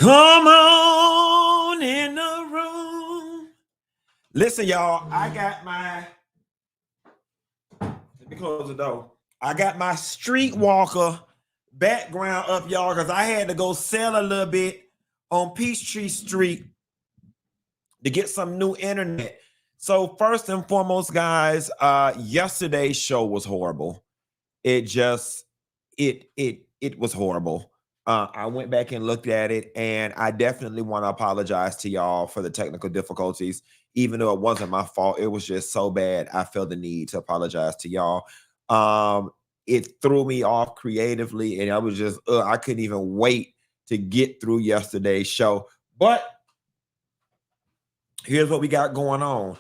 Come on in the room. Listen, y'all, I got my, let me close the door. I got my streetwalker background up, y'all, because I had to go sell a little bit on Peachtree Street to get some new internet. So first and foremost, guys, yesterday's show was horrible. It was horrible. I went back and looked at it, and I definitely want to apologize to y'all for the technical difficulties. Even though it wasn't my fault, it was just so bad. I felt the need to apologize to y'all. It threw me off creatively, and I was just, I couldn't even wait to get through yesterday's show. But here's what we got going on.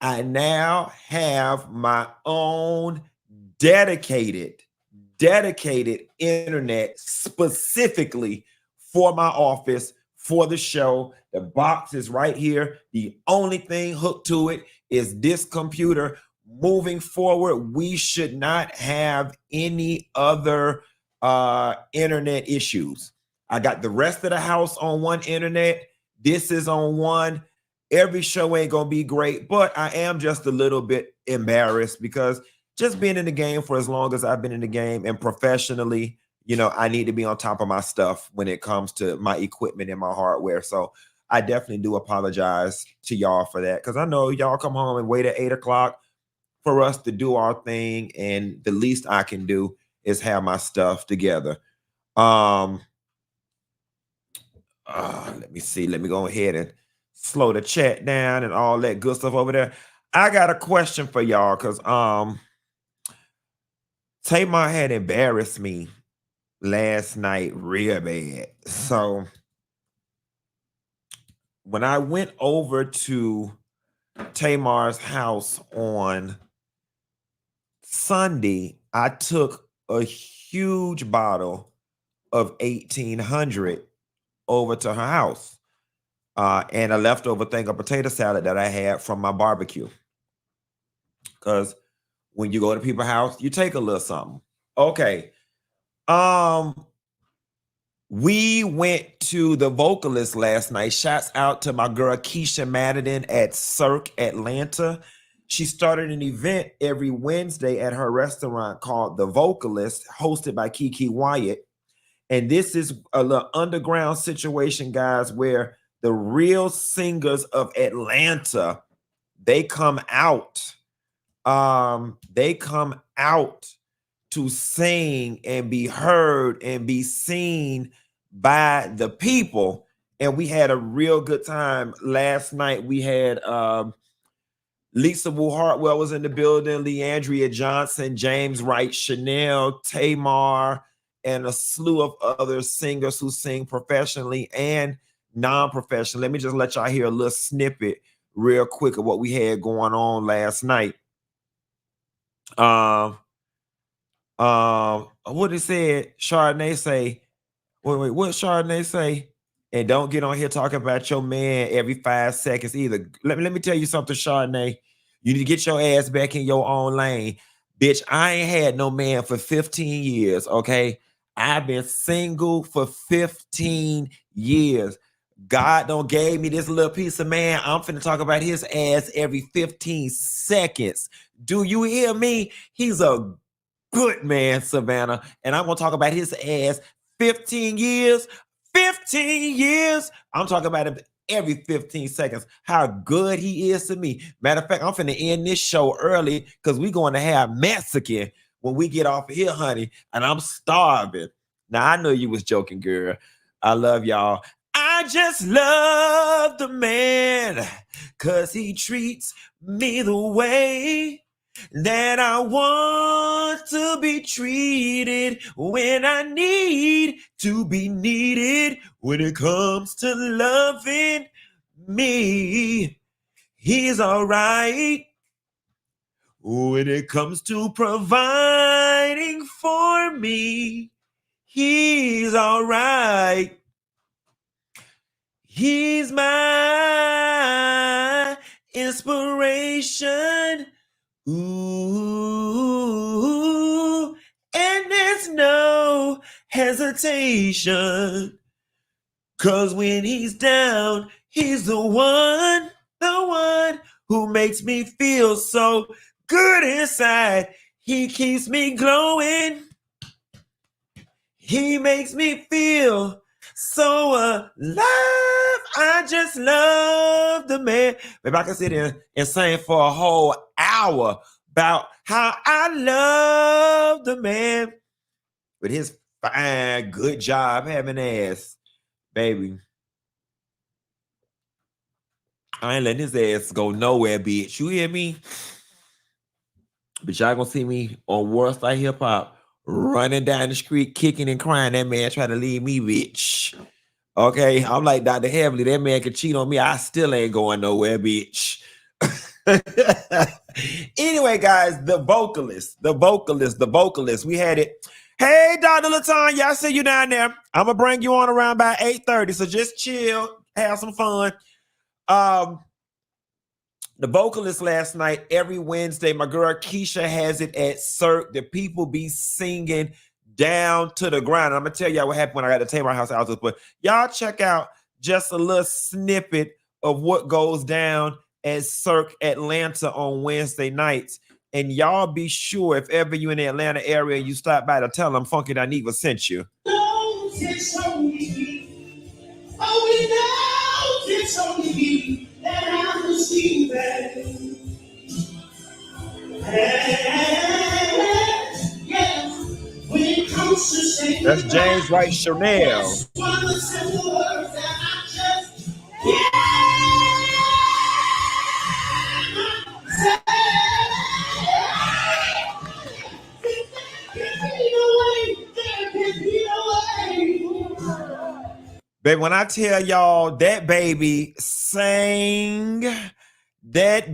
I now have my own dedicated internet specifically for my office, for the show. The box is right here. The only thing hooked to it is this computer. Moving forward, we should not have any other internet issues. I got the rest of the house on one internet. This is on one. Every show ain't gonna be great, but I am just a little bit embarrassed because just being in the game for as long as I've been in the game and professionally, you know, I need to be on top of my stuff when it comes to my equipment and my hardware. So I definitely do apologize to y'all for that, because I know y'all come home and wait at 8 o'clock for us to do our thing, and the least I can do is have my stuff together. Let me see. Let me go ahead and slow the chat down and all that good stuff over there. I got a question for y'all, because Tamar had embarrassed me last night real bad. So when I went over to Tamar's house on Sunday, I took a huge bottle of 1800 over to her house and a leftover thing of potato salad that I had from my barbecue. Because when you go to people's house, you take a little something. Okay. We went to the Vocalist last night. Shouts out to my girl Keisha Madden at Cirque Atlanta. She started an event every Wednesday at her restaurant called The Vocalist, hosted by Keke Wyatt. And this is a little underground situation, guys, where the real singers of Atlanta, they come out. They come out to sing and be heard and be seen by the people. And we had a real good time last night. We had Lisa Wu Hartwell was in the building, Leandria Johnson, James Wright, Chanel, Tamar, and a slew of other singers who sing professionally and non-professional. Let me just let y'all hear a little snippet real quick of what we had going on last night. What it said, Chardonnay say, wait, what Chardonnay say? And don't get on here talking about your man every 5 seconds either. Let me tell you something, Chardonnay. You need to get your ass back in your own lane. Bitch, I ain't had no man for 15 years, okay? I've been single for 15 years. God don't gave me this little piece of man. I'm finna talk about his ass every 15 seconds. Do you hear me? He's a good man, Savannah. And I'm gonna talk about his ass 15 years. 15 years. I'm talking about him every 15 seconds. How good he is to me. Matter of fact, I'm finna end this show early because we're going to have Mexican when we get off of here, honey. And I'm starving. Now, I know you was joking, girl. I love y'all. I just love the man because he treats me the way that I want to be treated when I need to be needed. When it comes to loving me, he's all right. When it comes to providing for me, he's all right. He's my inspiration. Ooh, and there's no hesitation. 'Cause when he's down, he's the one who makes me feel so good inside. He keeps me glowing. He makes me feel so alive. I just love the man. Maybe I can sit here and sing for a whole hour about how I love the man with his fine, good job having ass, baby. I ain't letting his ass go nowhere, bitch. You hear me? But y'all gonna see me on World Star Hip Hop running down the street, kicking and crying. That man trying to leave me, bitch. Okay, I'm like Dr. Heavenly. That man could cheat on me. I still ain't going nowhere, bitch. Anyway, guys, the vocalist. We had it. Hey, Dr. Latanya, I see you down there. I'm gonna bring you on around by 8:30. So just chill, have some fun. The vocalist last night, every Wednesday, my girl Keisha has it at Cirque. The people be singing down to the ground. I'm gonna tell y'all what happened when I got to Tamar house houses, but y'all check out just a little snippet of what goes down at Cirque Atlanta on Wednesday nights. And y'all be sure, if ever you in the Atlanta area, you stop by to tell them Funky Dineva sent you. Oh, it's only, oh, we know it's only that I'm receiving. Yeah, when it comes to saying that's James Wright Chanel. One of the simple words that I just Baby, when I tell y'all that baby sang that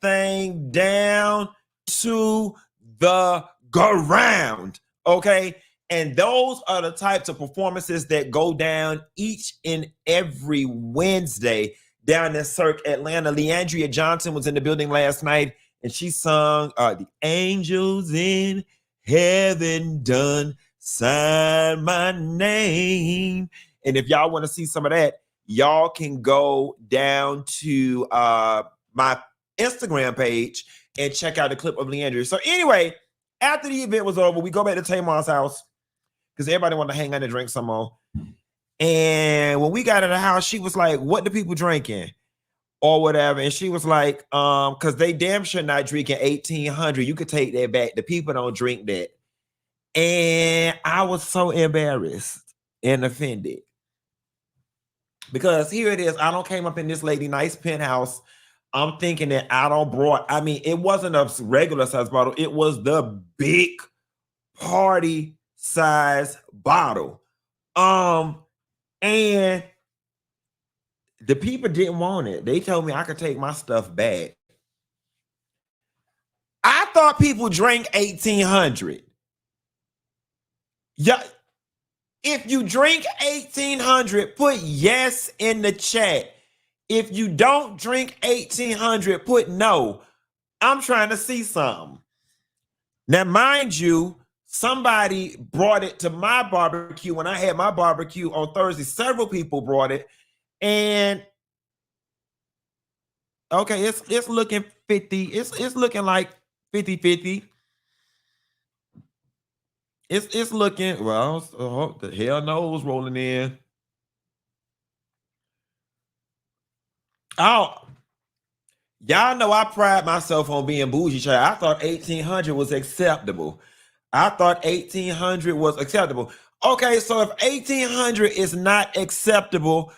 thing down to the ground, okay? And those are the types of performances that go down each and every Wednesday down in Cirque Atlanta. Leandria Johnson was in the building last night, and she sung The Angels in Heaven Done Sign My Name. And if y'all want to see some of that, y'all can go down to my Instagram page and check out the clip of Leandria. So anyway, after the event was over, we go back to Tamar's house because everybody wanted to hang out and drink some more. And when we got in the house, she was like, what the people drinking? Or whatever. And she was like, because they damn sure not drinking 1800. You could take that back. The people don't drink that. And I was so embarrassed and offended. Because here it is. I don't came up in this lady nice penthouse. I'm thinking that I don't brought, I mean, it wasn't a regular size bottle. It was the big party size bottle. And the people didn't want it. They told me I could take my stuff back. I thought people drank 1800. Yeah. If you drink 1800, put yes in the chat. If you don't drink 1800, put no. I'm trying to see something. Now, mind you, somebody brought it to my barbecue when I had my barbecue on Thursday. Several people brought it. And okay, it's looking 50. It's looking like 50-50. It's looking, well, the hell knows rolling in. Oh, y'all know I pride myself on being bougie, child. I thought 1800 was acceptable. Okay, so if 1800 is not acceptable,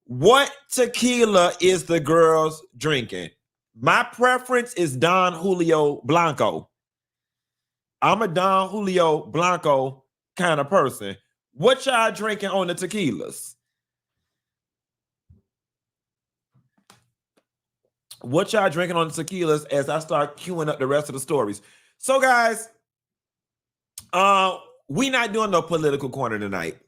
what tequila is the girls drinking? My preference is Don Julio Blanco. I'm a Don Julio Blanco kind of person. What y'all drinking on the tequilas? What y'all drinking on the tequilas as I start queuing up the rest of the stories? So, guys, we not doing no political corner tonight.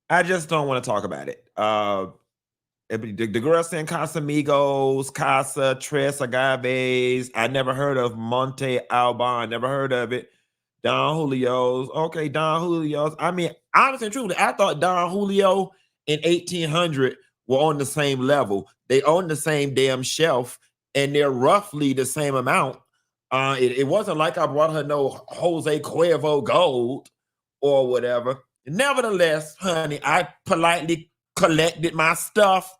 I just don't want to talk about it. The girl saying Casamigos, Casa, Tres Agaves. I never heard of Monte Alban. Never heard of it. Don Julio's. Okay, Don Julio's. I mean, honestly and truly, I thought Don Julio in 1800 were on the same level. They own the same damn shelf, and they're roughly the same amount. It wasn't like I brought her no Jose Cuervo Gold or whatever. Nevertheless, honey, I politely collected my stuff,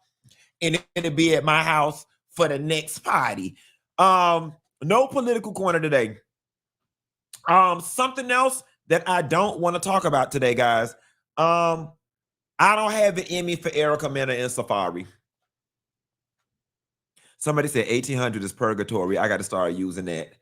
and it'll be at my house for the next party. No political corner today. Something else that I don't want to talk about today, guys. I don't have it in me for Erica, Mena and Safari. Somebody said 1800 is purgatory. I got to start using that.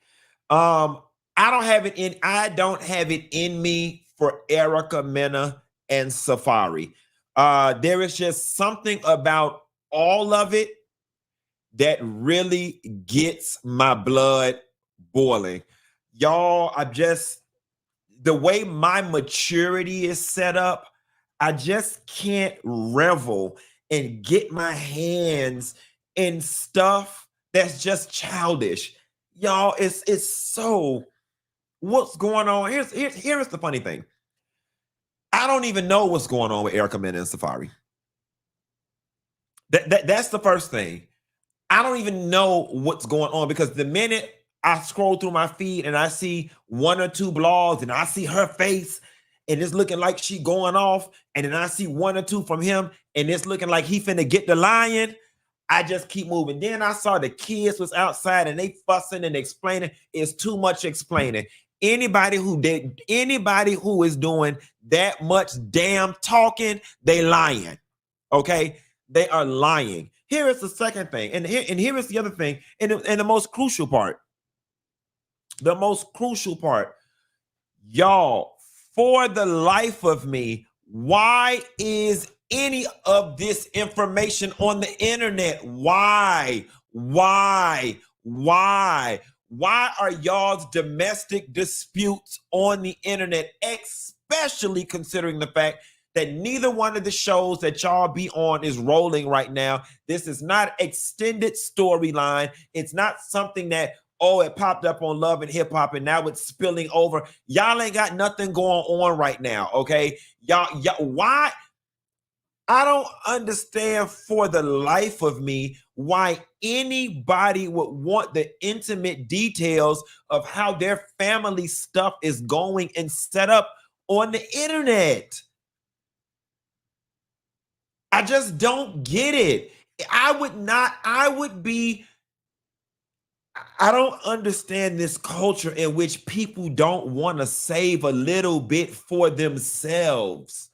I don't have it in me for Erica, Mena and Safari. There is just something about all of it that really gets my blood boiling. Y'all, the way my maturity is set up, I just can't revel and get my hands in stuff that's just childish. Y'all, it's so, what's going on? Here's the funny thing. I don't even know what's going on with Erica, Mena and Safari. That's the first thing. I don't even know what's going on, because the minute I scroll through my feed and I see one or two blogs and I see her face and it's looking like she going off, and then I see one or two from him and it's looking like he finna get the lion, I just keep moving. Then I saw the kids was outside and they fussing and explaining. It's too much explaining. Anybody who is doing that much damn talking, they lying. Okay? They are lying. Here is the second thing. And here is the other thing. And the most crucial part. The most crucial part. Y'all, for the life of me, why is any of this information on the internet? Why are y'all's domestic disputes on the internet, especially considering the fact that neither one of the shows that y'all be on is rolling right now? This is not extended storyline. It's not something that, oh, it popped up on Love and Hip Hop and now it's spilling over. Y'all ain't got nothing going on right now, okay? Y'all, why? I don't understand for the life of me why anybody would want the intimate details of how their family stuff is going and set up on the internet. I just don't get it. I don't understand this culture in which people don't want to save a little bit for themselves.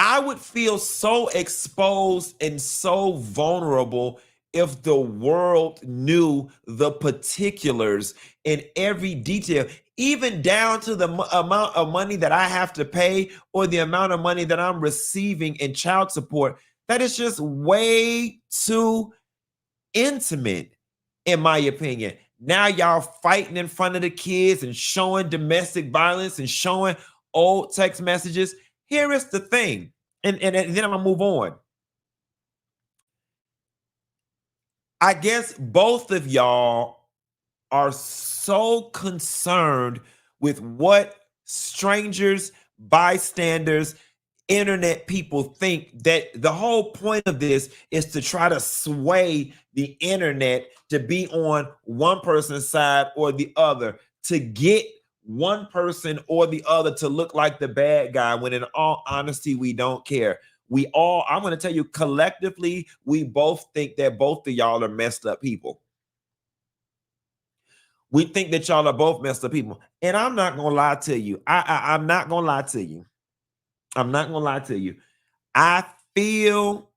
I would feel so exposed and so vulnerable if the world knew the particulars in every detail, even down to the amount of money that I have to pay or the amount of money that I'm receiving in child support. That is just way too intimate, in my opinion. Now y'all fighting in front of the kids and showing domestic violence and showing old text messages. Here is the thing, and then I'm gonna move on. I guess both of y'all are so concerned with what strangers, bystanders, internet people think that the whole point of this is to try to sway the internet to be on one person's side or the other, to get one person or the other to look like the bad guy, when in all honesty, we don't care. I'm going to tell you, collectively, we both think that both of y'all are messed up people. We think that y'all are both messed up people. And I'm not going to lie to you. I'm not going to lie to you. I'm not going to lie to you. I feel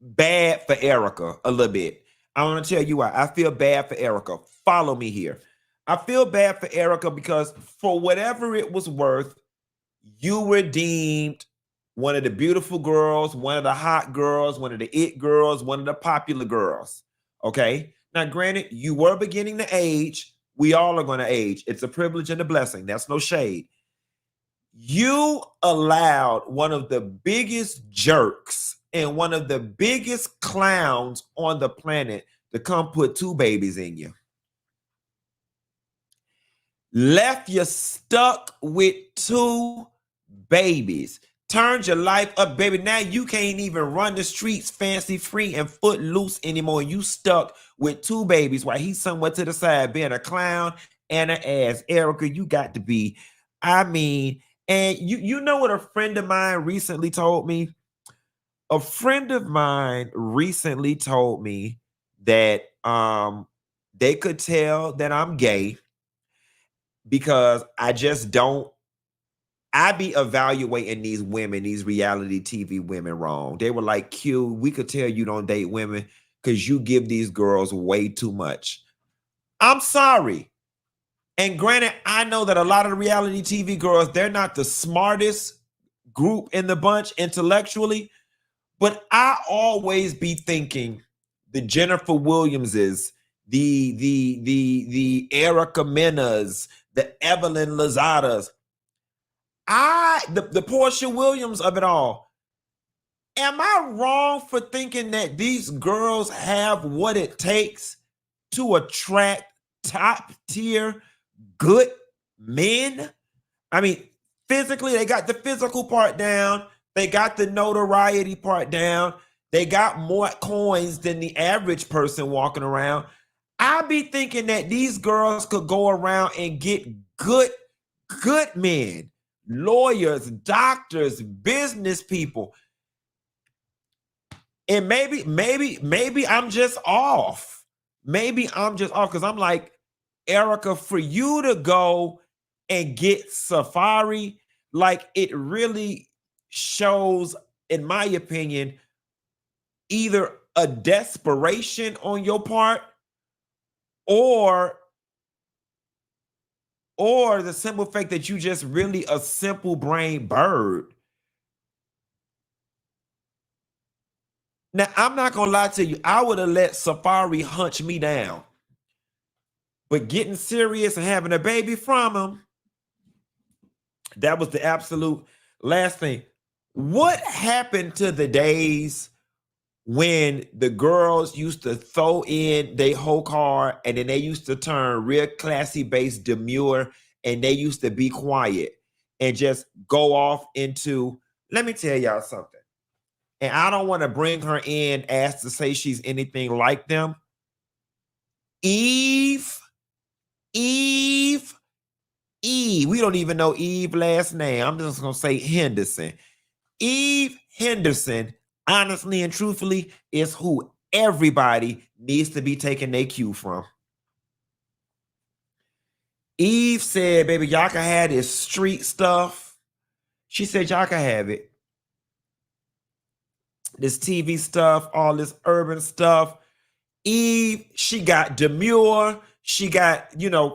bad for Erica a little bit. I want to tell you why. I feel bad for Erica. Follow me here. I feel bad for Erica because for whatever it was worth, you were deemed one of the beautiful girls, one of the hot girls, one of the it girls, one of the popular girls. Okay? Now, granted, you were beginning to age. We all are going to age. It's a privilege and a blessing. That's no shade. You allowed one of the biggest jerks and one of the biggest clowns on the planet to come put 2 babies in you. Left you stuck with 2 babies. Turned your life up, baby. Now you can't even run the streets fancy free and foot loose anymore. You stuck with 2 babies while he's somewhere to the side being a clown and an ass. Erica, you got to be. I mean, and you know what a friend of mine recently told me? A friend of mine recently told me that they could tell that I'm gay because I just don't. I be evaluating these women, these reality TV women wrong. They were like, Q, we could tell you don't date women because you give these girls way too much. I'm sorry. And granted, I know that a lot of the reality TV girls, they're not the smartest group in the bunch intellectually, but I always be thinking the Jennifer Williamses, the Erica Menas, the Evelyn Lozadas, the Portia Williams of it all. Am I wrong for thinking that these girls have what it takes to attract top tier good men? I mean, physically, they got the physical part down. They got the notoriety part down. They got more coins than the average person walking around. I be thinking that these girls could go around and get good men, lawyers, doctors, business people. And maybe I'm just off. Maybe I'm just off because I'm like, Erica, for you to go and get Safari, like it really shows, in my opinion, either a desperation on your part or the simple fact that you just really a simple brain bird. Now, I'm not gonna lie to you, I would have let Safari hunch me down. But getting serious and having a baby from him, that was the absolute last thing. What happened to the days when the girls used to throw in their whole car and then they used to turn real classy based demure and they used to be quiet and just go off into, let me tell y'all something. And I don't want to bring her in as to say she's anything like them. Eve. We don't even know Eve last name. I'm just going to say Henderson. Eve Henderson, honestly and truthfully, is who everybody needs to be taking their cue from. Eve said, baby, y'all can have this street stuff. She said, y'all can have it. This TV stuff, all this urban stuff. Eve, she got demure. She got,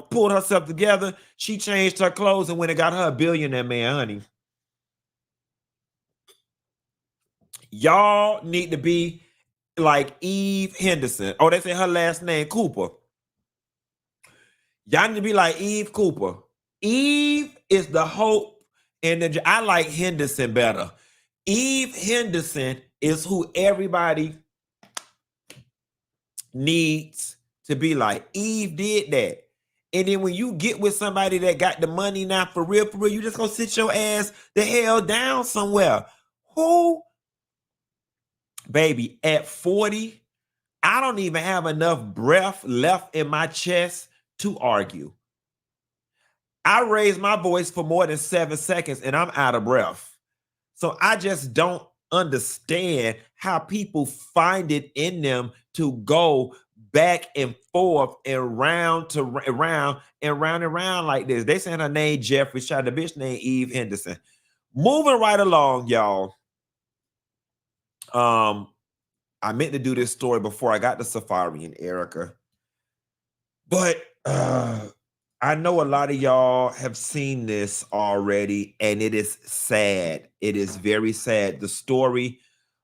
pulled herself together. She changed her clothes and went and got her a billionaire man, honey. Y'all need to be like Eve Henderson. Oh, they say her last name, Cooper. Y'all need to be like Eve Cooper. Eve is the hope, and I like Henderson better. Eve Henderson is who everybody needs to be like. Eve did that. And then when you get with somebody that got the money now for real, you just gonna sit your ass the hell down somewhere. Who? Baby, at 40, I don't even have enough breath left in my chest to argue. I raised my voice for more than 7 seconds and I'm out of breath. So I just don't understand how people find it in them to go back and forth and round to round and round and round like this. They saying her name Jeffrey, shot the bitch named Eve Henderson. Moving right along, y'all. I meant to do this story before I got to Safari and Erica, but I know a lot of y'all have seen this already, and it is sad. It is very sad. The story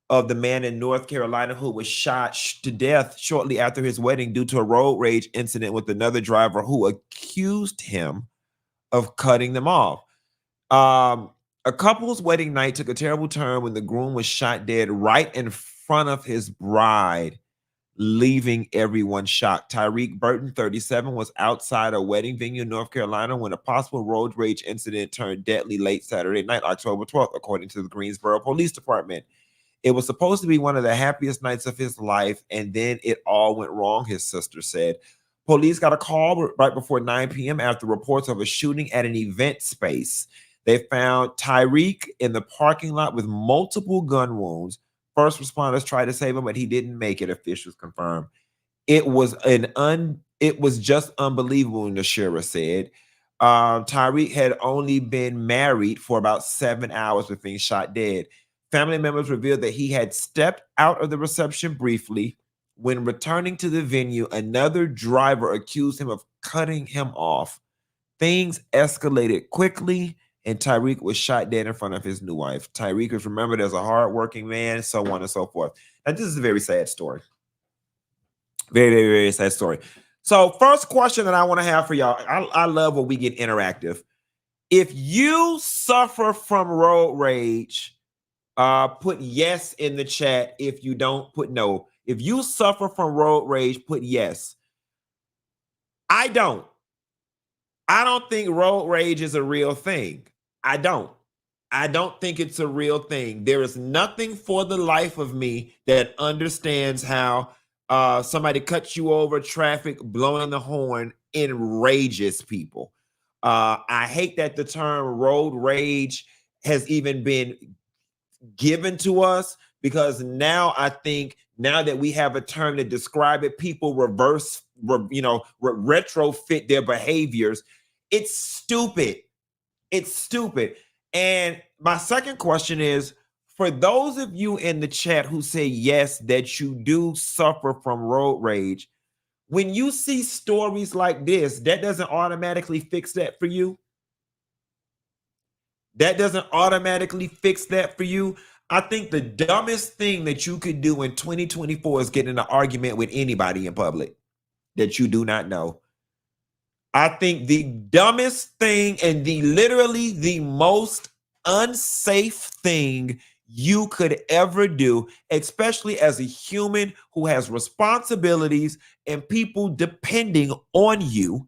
of the man in North Carolina who was shot to death shortly after his wedding due to a road rage incident with another driver who accused him of cutting them off. A couple's wedding night took a terrible turn when the groom was shot dead right in front of his bride leaving everyone shocked. Tyreek Burton, 37, was outside a wedding venue in North Carolina when a possible road rage incident turned deadly late Saturday night, October 12th, according to the Greensboro Police Department. It was supposed to be one of the happiest nights of his life, and then it all went wrong, his sister said. Police got a call right before 9 p.m. after reports of a shooting at an event space. They found Tyreek in the parking lot with multiple gun wounds. First responders tried to save him, but he didn't make it, officials confirmed. It was just unbelievable, Nashira said. Tyreek had only been married for about 7 hours before being shot dead. Family members revealed that he had stepped out of the reception briefly. When returning to the venue, another driver accused him of cutting him off. Things escalated quickly, and Tyreek was shot dead in front of his new wife. Tyreek is remembered as a hardworking man, so on and so forth. Now, this is a very sad story. Very, very, very sad story. So, first question that I want to have for y'all, I love when we get interactive. If you suffer from road rage, put yes in the chat. If you don't, put no. If you suffer from road rage, put yes. I don't think road rage is a real thing. I don't think it's a real thing. There is nothing for the life of me that understands how somebody cuts you over, traffic, blowing the horn enrages people. I hate that the term road rage has even been given to us, because now I think now that we have a term to describe it, people retrofit their behaviors. It's stupid. It's stupid. And my second question is, for those of you in the chat who say yes, that you do suffer from road rage, when you see stories like this, that doesn't automatically fix that for you. That doesn't automatically fix that for you. I think the dumbest thing that you could do in 2024 is get in an argument with anybody in public that you do not know. I think the dumbest thing and literally the most unsafe thing you could ever do, especially as a human who has responsibilities and people depending on you,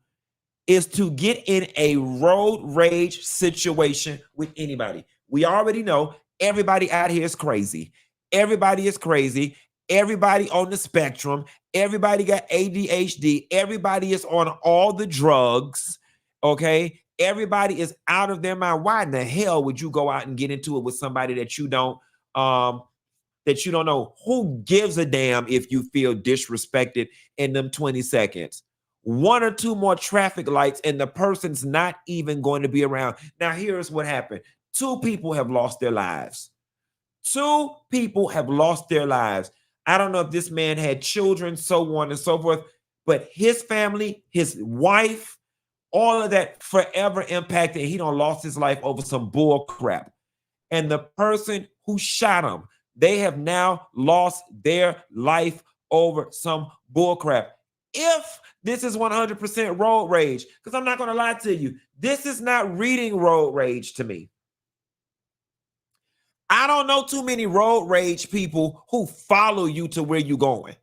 is to get in a road rage situation with anybody. We already know everybody out here is crazy. Everybody is crazy. Everybody on the spectrum. Everybody got ADHD. Everybody is on all the drugs. Okay. Everybody is out of their mind. Why in the hell would you go out and get into it with somebody that you don't know? Who gives a damn if you feel disrespected in them 20 seconds? One or two more traffic lights and the person's not even going to be around. Now, here's what happened. 2 people have lost their lives. 2 people have lost their lives. I don't know if this man had children, so on and so forth, but his family, his wife, all of that forever impacted. He done lost his life over some bull crap. And the person who shot him, they have now lost their life over some bull crap. If this is 100% road rage, because I'm not going to lie to you, this is not reading road rage to me. I don't know too many road rage people who follow you to where you're going.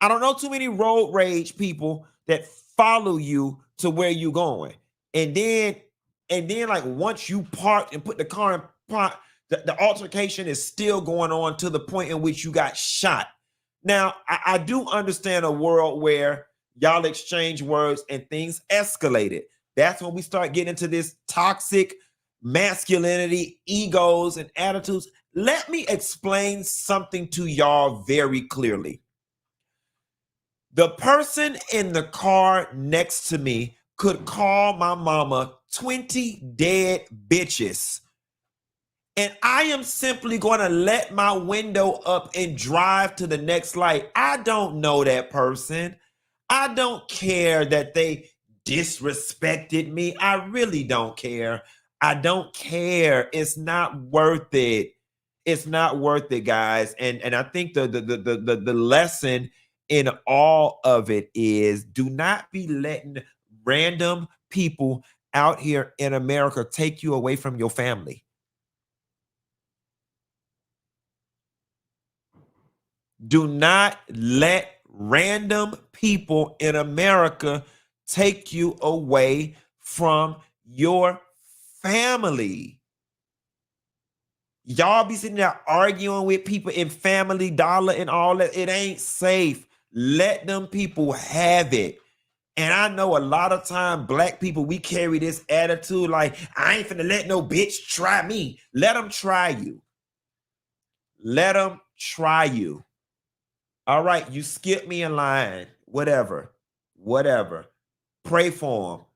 I don't know too many road rage people that follow you to where you're going. And then like once you park and put the car in park, the altercation is still going on to the point in which you got shot. Now, I do understand a world where y'all exchange words and things escalated. That's when we start getting into this toxic masculinity, egos, and attitudes. Let me explain something to y'all very clearly. The person in the car next to me could call my mama 20 dead bitches. And I am simply going to let my window up and drive to the next light. I don't know that person. I don't care that they disrespected me. I really don't care. I don't care. It's not worth it. It's not worth it, guys. And I think the lesson in all of it is, do not be letting random people out here in America take you away from your family. Do not let random people in America take you away from your family. Y'all be sitting there arguing with people in Family Dollar and all that. It ain't safe. Let them people have it. And I know a lot of time black people, we carry this attitude like, I ain't finna let no bitch try me. Let them try you. Let them try you. All right, you skip me in line, whatever. Pray for them.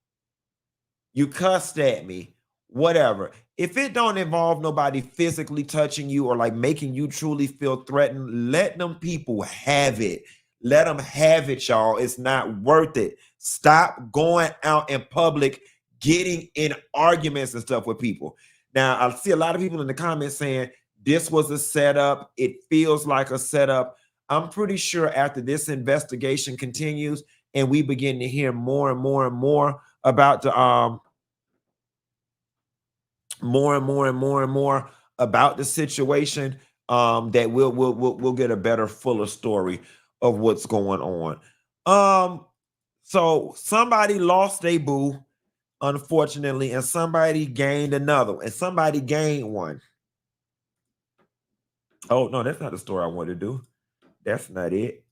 You cussed at me, whatever. If it don't involve nobody physically touching you or like making you truly feel threatened, let them people have it. Let them have it, y'all. It's not worth it. Stop going out in public, getting in arguments and stuff with people. Now, I see a lot of people in the comments saying this was a setup. It feels like a setup. I'm pretty sure after this investigation continues and we begin to hear more and more and more about the more about the situation, that we'll get a better, fuller story of what's going on. So somebody lost a boo, unfortunately, and somebody gained another, and somebody gained one. Oh no, that's not the story I wanted to do. That's not it.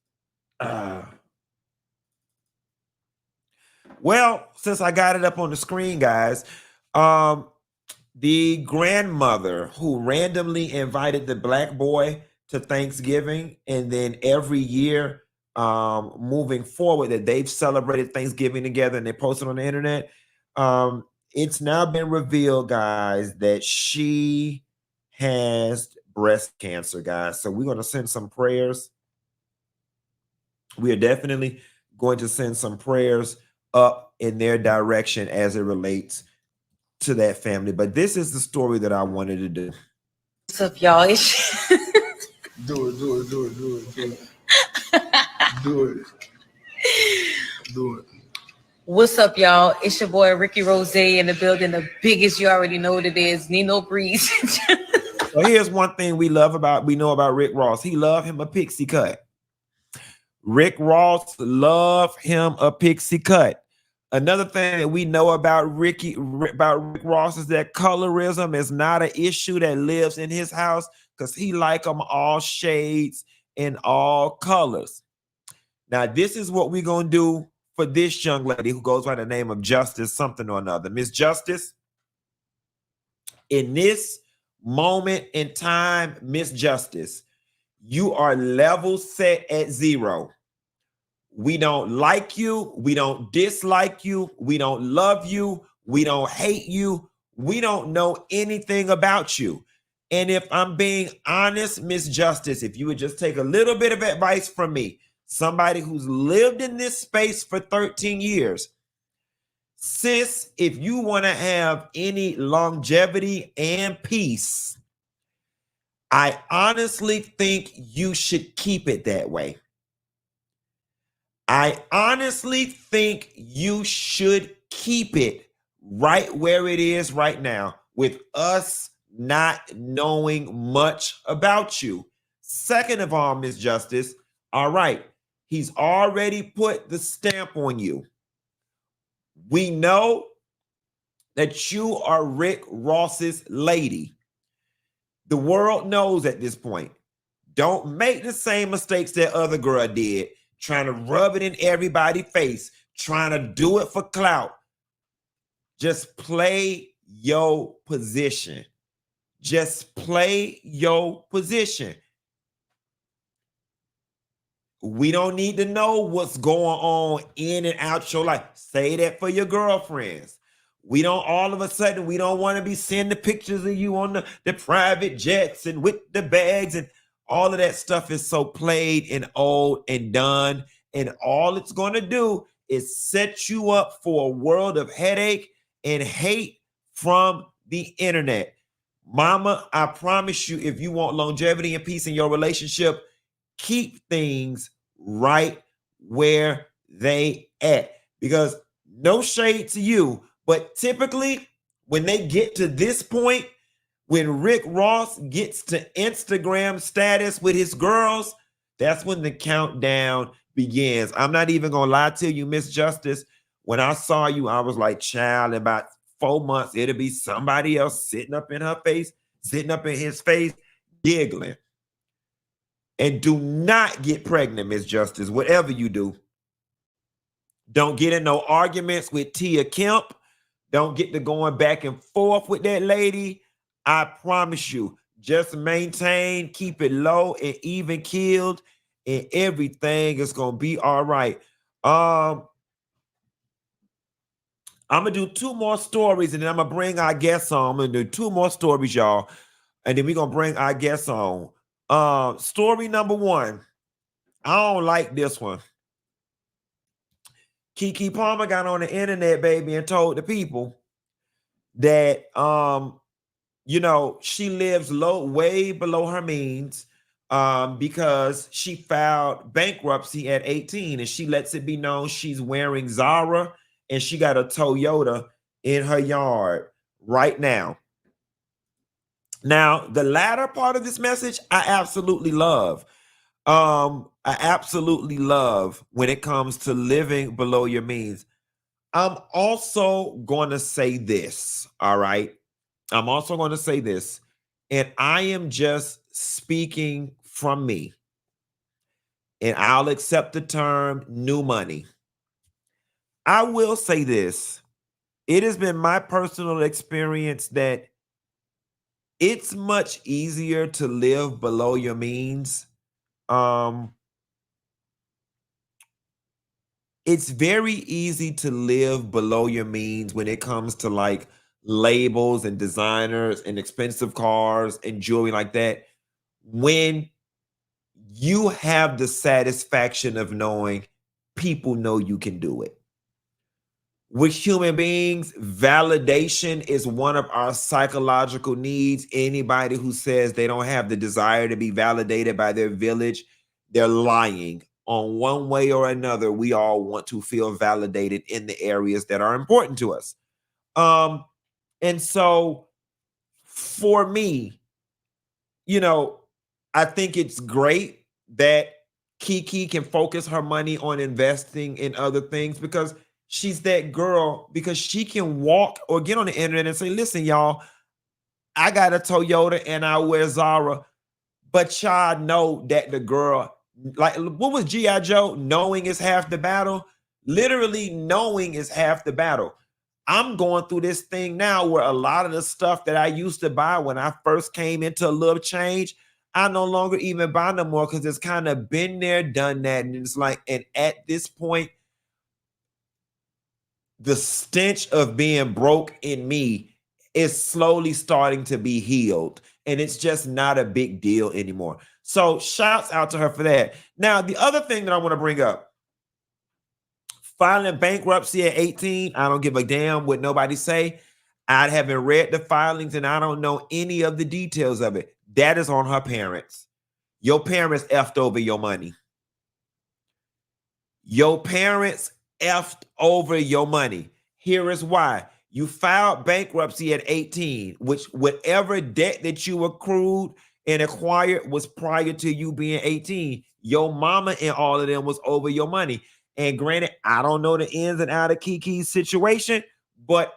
Well, since I got it up on the screen, guys, the grandmother who randomly invited the black boy to Thanksgiving, and then every year moving forward that they've celebrated Thanksgiving together and they posted on the internet, it's now been revealed, guys, that she has breast cancer, guys. So we're going to send some prayers. We are definitely going to send some prayers up in their direction as it relates to that family. But this is the story that I wanted to do. What's up, y'all? Do it. What's up, y'all? It's your boy Ricky Rose in the building. The biggest, you already know what it is, Nino Breeze. So here's one thing we know about Rick Ross. He loved him a pixie cut. Rick Ross loved him a pixie cut. Another thing that we know about Rick Ross is that colorism is not an issue that lives in his house because he like them all shades and all colors. Now, this is what we're going to do for this young lady who goes by the name of Justice something or another. Miss Justice, in this moment in time, Miss Justice, you are level set at 0. We don't like you. We don't dislike you. We don't love you. We don't hate you. We don't know anything about you. And if I'm being honest, Miss Justice, if you would just take a little bit of advice from me, somebody who's lived in this space for 13 years, sis, if you want to have any longevity and peace, I honestly think you should keep it that way. I honestly think you should keep it right where it is right now, with us not knowing much about you. Second of all, Miss Justice, all right, he's already put the stamp on you. We know that you are Rick Ross's lady. The world knows at this point. Don't make the same mistakes that other girl did, trying to rub it in everybody's face, trying to do it for clout. Just play your position. Just play your position. We don't need to know what's going on in and out your life. Say that for your girlfriends. We don't all of a sudden, we don't want to be seeing the pictures of you on the private jets and with the bags, and all of that stuff is so played and old and done. And all it's going to do is set you up for a world of headache and hate from the internet. Mama, I promise you, if you want longevity and peace in your relationship, keep things right where they at. Because no shade to you, but typically when they get to this point, when Rick Ross gets to Instagram status with his girls, That's when the countdown begins. I'm not even gonna lie to you, Miss Justice. When I saw you, I was like, child, in about 4 months, it'll be somebody else sitting up in her face, sitting up in his face, giggling. And do not get pregnant, Miss Justice, whatever you do. Don't get in no arguments with Tia Kemp. Don't get to going back and forth with that lady. I promise you, just maintain, keep it low and even keeled, and everything is gonna be all right. I'm gonna do 2 more stories, and then I'm gonna bring our guests on. I'm gonna do 2 more stories, y'all, and then we're gonna bring our guests on. Story number 1. I don't like this one. Keke Palmer got on the internet, baby, and told the people that you know, she lives way below her means because she filed bankruptcy at 18, and she lets it be known she's wearing Zara and she got a Toyota in her yard right now. Now, the latter part of this message, I absolutely love. I absolutely love when it comes to living below your means. I'm also going to say this, all right? I'm also going to say this, and I am just speaking from me, and I'll accept the term new money. I will say this. It has been my personal experience that it's much easier to live below your means. It's very easy to live below your means when it comes to like labels and designers and expensive cars and jewelry like that, when you have the satisfaction of knowing people know you can do it. With human beings, validation is one of our psychological needs. Anybody who says they don't have the desire to be validated by their village, they're lying. On one way or another, we all want to feel validated in the areas that are important to us. And so for me, you know, I think it's great that Keke can focus her money on investing in other things because she's that girl, because she can walk or get on the internet and say, listen, y'all, I got a Toyota and I wear Zara, but y'all know that the girl, like, what was G.I. Joe? Knowing is half the battle. Literally knowing is half the battle. I'm going through this thing now where a lot of the stuff that I used to buy when I first came into a little change, I no longer even buy no more because it's kind of been there, done that. And it's like, and at this point, the stench of being broke in me is slowly starting to be healed. And it's just not a big deal anymore. So shouts out to her for that. Now, the other thing that I want to bring up, filing bankruptcy at 18, I don't give a damn what nobody say. I haven't read the filings and I don't know any of the details of it. That is on her parents. Your parents effed over your money. Your parents effed over your money. Here is why. You filed bankruptcy at 18, which whatever debt that you accrued and acquired was prior to you being 18. Your mama and all of them was over your money. And granted, I don't know the ins and outs of Keke's situation, but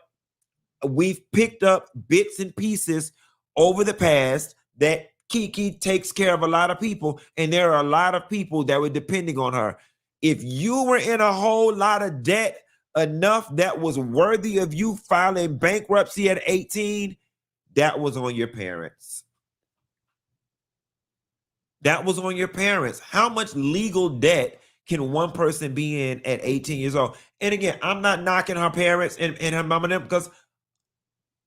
we've picked up bits and pieces over the past that Keke takes care of a lot of people, and there are a lot of people that were depending on her. If you were in a whole lot of debt, enough that was worthy of you filing bankruptcy at 18, that was on your parents. That was on your parents. How much legal debt can one person be in at 18 years old? And again, I'm not knocking her parents and her mom and them, because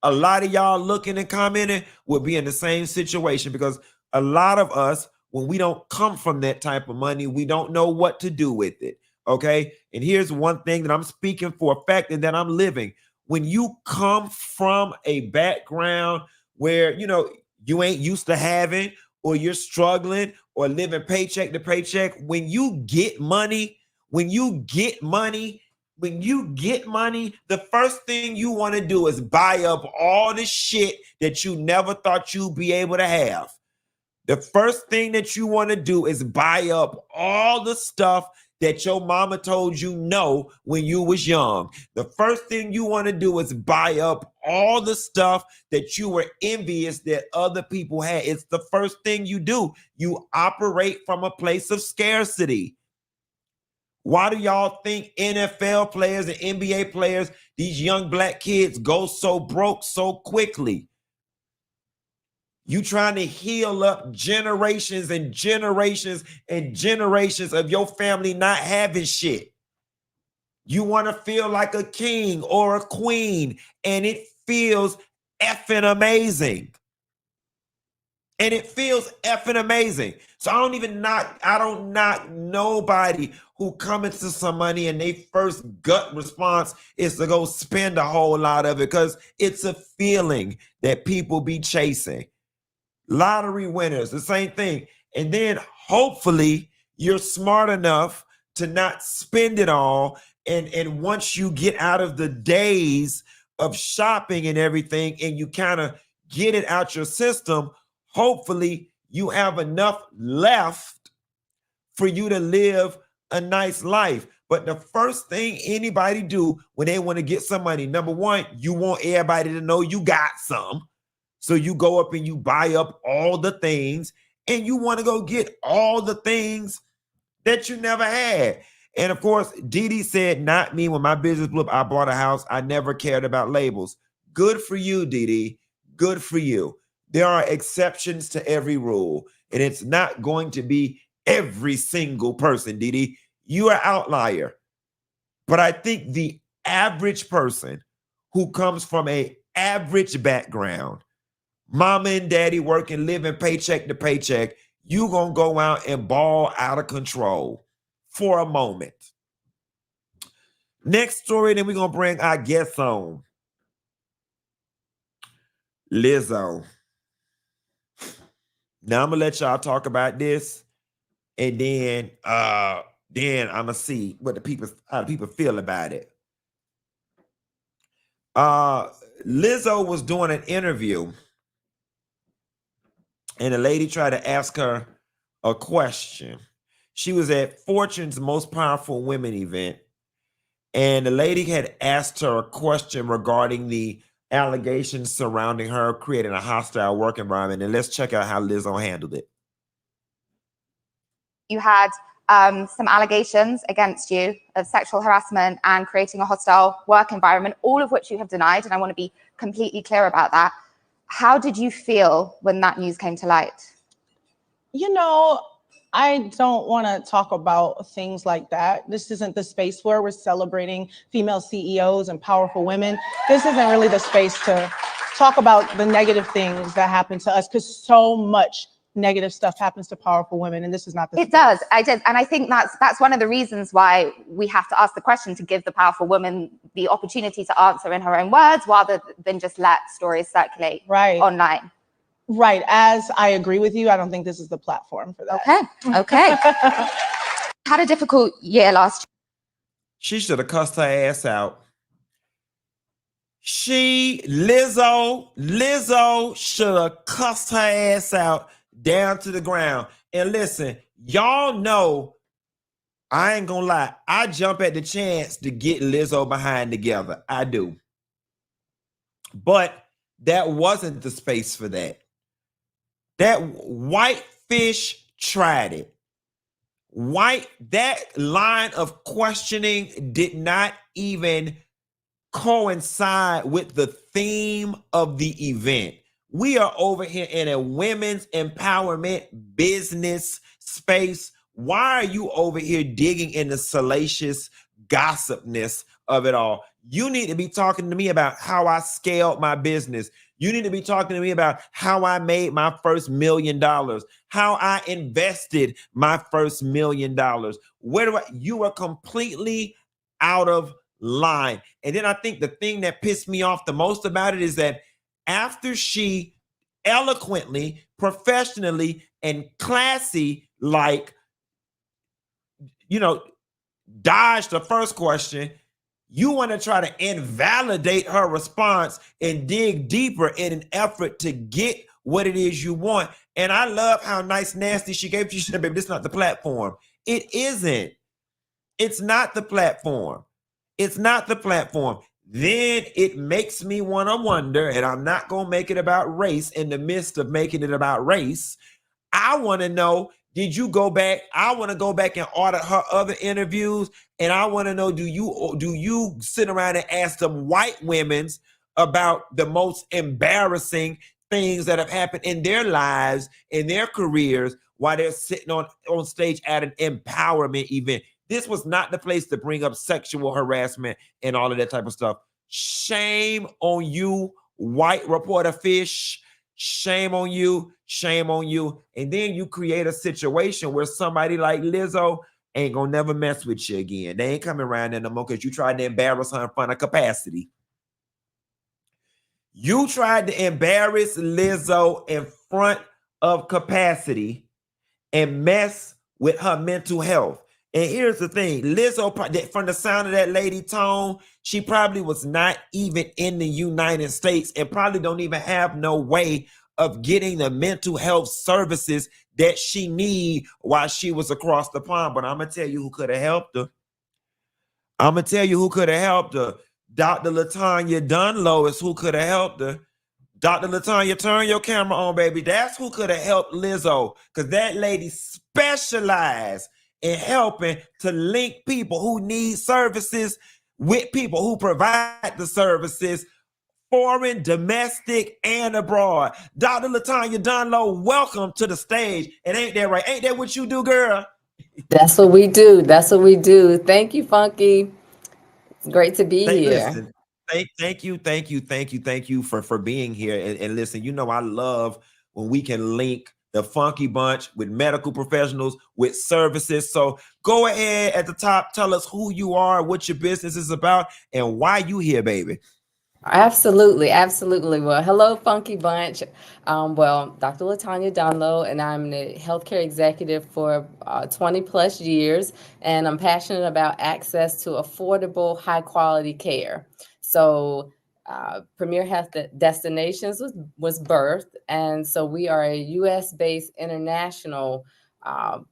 a lot of y'all looking and commenting will be in the same situation, because a lot of us, when we don't come from that type of money, we don't know what to do with it. Okay. And here's one thing that I'm speaking for a fact and that I'm living. When you come from a background where, you know, you ain't used to having, or you're struggling or living paycheck to paycheck, when you get money, the first thing you want to do is buy up all the shit that you never thought you'd be able to have. The first thing that you want to do is buy up all the stuff that your mama told you no when you was young. The first thing you want to do is buy up all the stuff that you were envious that other people had. It's the first thing you do. You operate from a place of scarcity. Why do y'all think NFL players and NBA players, these young black kids, go so broke so quickly? You trying to heal up generations and generations and generations of your family not having shit. You want to feel like a king or a queen, and it feels effing amazing. And it feels effing amazing. So I don't knock nobody who come into some money and their first gut response is to go spend a whole lot of it, because it's a feeling that people be chasing. Lottery winners, the same thing. And then hopefully you're smart enough to not spend it all. And once you get out of the days of shopping and everything, and you kind of get it out your system, hopefully you have enough left for you to live a nice life. But the first thing anybody do when they want to get some money, number one, you want everybody to know you got some. So you go up and you buy up all the things, and you want to go get all the things that you never had. And of course, Didi said, not me. When my business blew up, I bought a house. I never cared about labels. Good for you, Didi. Good for you. There are exceptions to every rule, and it's not going to be every single person, Didi. You are an outlier. But I think the average person who comes from an average background, mama and daddy working, living paycheck to paycheck, you gonna go out and ball out of control for a moment. Next story, then we're gonna bring our guests on. Lizzo. Now I'm gonna let y'all talk about this, and then I'm gonna see what how the people feel about it. Lizzo was doing an interview, and a lady tried to ask her a question. She was at Fortune's Most Powerful Women event, and the lady had asked her a question regarding the allegations surrounding her creating a hostile work environment. And let's check out how Lizzo handled it. You had some allegations against you of sexual harassment and creating a hostile work environment, all of which you have denied, and I want to be completely clear about that. How did you feel when that news came to light? You know, I don't want to talk about things like that. This isn't the space where we're celebrating female CEOs and powerful women. This isn't really the space to talk about the negative things that happen to us, because so much negative stuff happens to powerful women, and this is not the space. It does. And I think that's one of the reasons why we have to ask the question, to give the powerful woman the opportunity to answer in her own words, rather than just let stories circulate online. Right. As I agree with you, I don't think this is the platform for that. Okay. Had a difficult year last year. She should have cussed her ass out. Lizzo should have cussed her ass out down to the ground. And listen, y'all know, I ain't gonna lie, I jump at the chance to get Lizzo behind together. I do. But that wasn't the space for that. That white fish tried it. That line of questioning did not even coincide with the theme of the event. We are over here in a women's empowerment business space. Why are you over here digging in the salacious gossipness of it all? You need to be talking to me about how I scaled my business. You need to be talking to me about how I made my first $1 million, how I invested my first $1 million. You are completely out of line. And then I think the thing that pissed me off the most about it is that after she eloquently, professionally, and classy, dodged the first question, you want to try to invalidate her response and dig deeper in an effort to get what it is you want. And I love how nice, nasty she gave you. She said, baby, this is not the platform. It isn't. It's not the platform. It's not the platform. Then it makes me want to wonder, and I'm not going to make it about race in the midst of making it about race. I want to know, did you go back? I want to go back and audit her other interviews. And I want to know, do you sit around and ask them white women's about the most embarrassing things that have happened in their lives, in their careers, while they're sitting on stage at an empowerment event? This was not the place to bring up sexual harassment and all of that type of stuff. Shame on you, white reporter fish. Shame on you. Shame on you. And then you create a situation where somebody like Lizzo ain't gonna never mess with you again. They ain't coming around there no more because you tried to embarrass her in front of Capacity. You tried to embarrass Lizzo in front of Capacity and mess with her mental health. And here's the thing, Lizzo, from the sound of that lady tone, she probably was not even in the United States and probably don't even have no way of getting the mental health services that she need while she was across the pond. But I'm going to tell you who could have helped her. I'm going to tell you who could have helped her. Dr. LaTanya Dunlow is who could have helped her. Dr. LaTanya, turn your camera on, baby. That's who could have helped Lizzo, because that lady specialized in helping to link people who need services with people who provide the services, foreign, domestic, and abroad. Dr. LaTanya Dunlow, welcome to the stage. And ain't that right? Ain't that what you do, girl? That's what we do. That's what we do. Thank you, Funky. It's great to be here. Listen, thank you for being here. And listen, you know I love when we can link the Funky Bunch with medical professionals, with services. So go ahead at the top, tell us who you are, what your business is about, and why you here, baby. Absolutely. Well, hello, Funky Bunch. Well, Dr. LaTanya Dunlow, and I'm the healthcare executive for 20 plus years, and I'm passionate about access to affordable, high quality care. So Premier Health Destinations was birthed, and so we are a U.S.-based international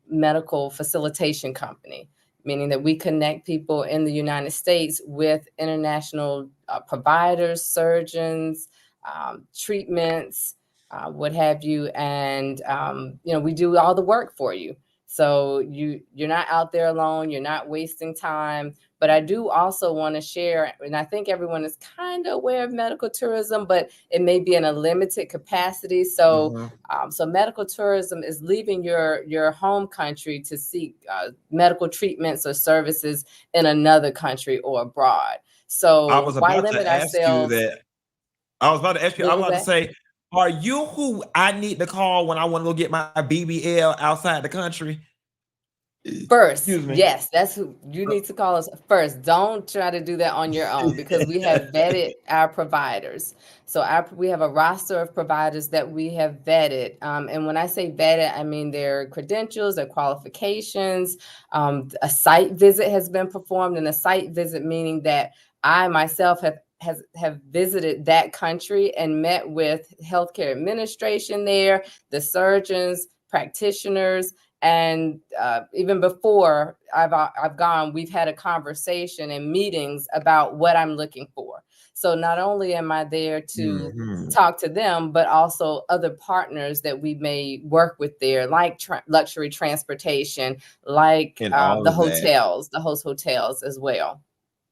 medical facilitation company, meaning that we connect people in the United States with international providers, surgeons, treatments, what have you, and we do all the work for you. So you're not out there alone. You're not wasting time. But I do also want to share, and I think everyone is kind of aware of medical tourism, but it may be in a limited capacity. So, so medical tourism is leaving your home country to seek medical treatments or services in another country or abroad. So I was why about limit to ask ourselves? you that. I was about to ask you. I was about to say, are you who I need to call when I want to go get my BBL outside the country? First, Excuse me. yes, that's who you need to call us first. Don't try to do that on your own, because we have vetted our providers. So we have a roster of providers that we have vetted. And when I say vetted, I mean their credentials, their qualifications. A site visit has been performed, and a site visit meaning that I myself have visited that country and met with healthcare administration there, the surgeons, practitioners. And even before I've gone, we've had a conversation and meetings about what I'm looking for. So not only am I there to talk to them, but also other partners that we may work with there, like luxury transportation, like the hotels, the host hotels as well.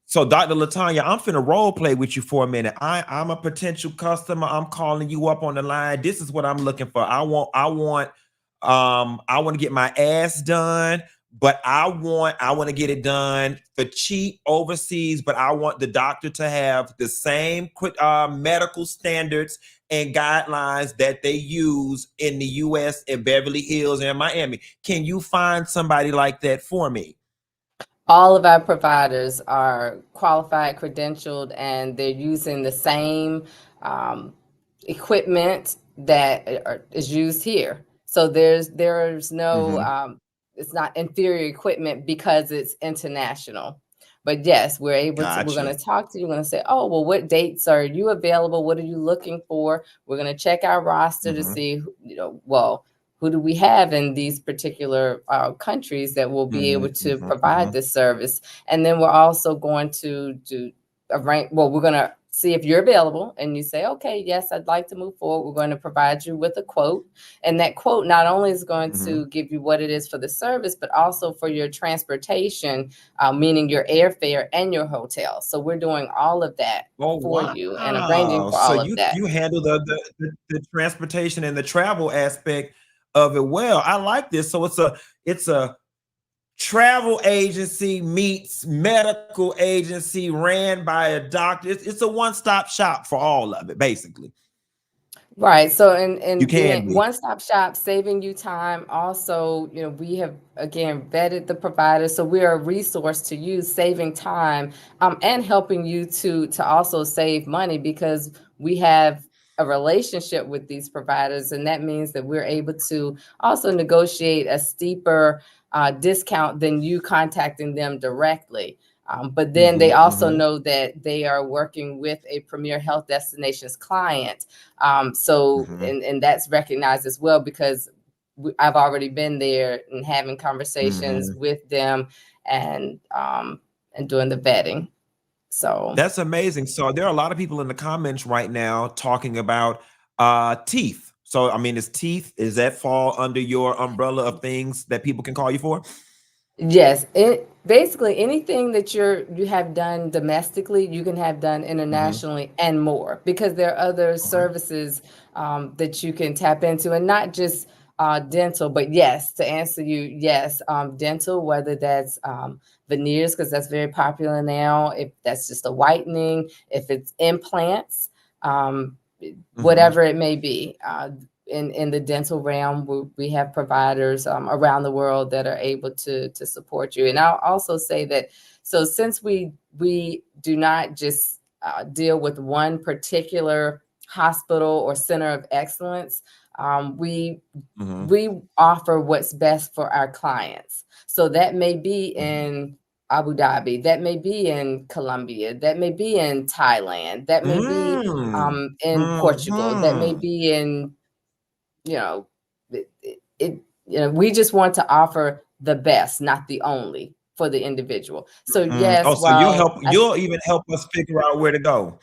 So Dr. LaTanya, I'm finna role play with you for a minute. I'm a potential customer. I'm calling you up on the line. This is what I'm looking for. I want to get my ass done, but I want to get it done for cheap overseas, but I want the doctor to have the same medical standards and guidelines that they use in the US in Beverly Hills and Miami. Can you find somebody like that for me? All of our providers are qualified, credentialed, and they're using the same equipment that is used here. So there's no, it's not inferior equipment because it's international. But yes, we're able to, we're going Gotcha. to talk to you. We're going to say, oh, well, what dates are you available? What are you looking for? We're going to check our roster to see, well, who do we have in these particular countries that will be able to provide this service? And then we're also going to do arrange, well, we're going to see if you're available, and you say, okay, yes, I'd like to move forward. We're going to provide you with a quote. And that quote not only is going to give you what it is for the service, but also for your transportation, meaning your airfare and your hotel. So we're doing all of that for you and arranging for all of that. You handle the transportation and the travel aspect of it well. I like this. So it's a travel agency meets medical agency ran by a doctor. It's a one-stop shop for all of it, basically. Right. So, and you can one-stop shop, saving you time. Also, you know, we have, again, vetted the provider. So we are a resource to you, saving time and helping you to also save money, because we have a relationship with these providers. And that means that we're able to also negotiate a steeper discount than you contacting them directly. But then they also know that they are working with a Premier Health Destinations client. And that's recognized as well, because I've already been there and having conversations with them and doing the vetting. So that's amazing. So there are a lot of people in the comments right now talking about teeth. So, I mean, does that fall under your umbrella of things that people can call you for? Yes, basically anything that you have done domestically, you can have done internationally and more, because there are other services that you can tap into, and not just dental. But yes, to answer you, yes, dental, whether that's veneers, because that's very popular now, if that's just a whitening, if it's implants, whatever it may be. In the dental realm, we have providers around the world that are able to support you. And I'll also say that, so since we do not just deal with one particular hospital or center of excellence, we offer what's best for our clients. So that may be in Abu Dhabi, that may be in Colombia, that may be in Thailand, that may be in Portugal, that may be in, you know, we just want to offer the best, not the only, for the individual. So yes, so you'll even help us figure out where to go.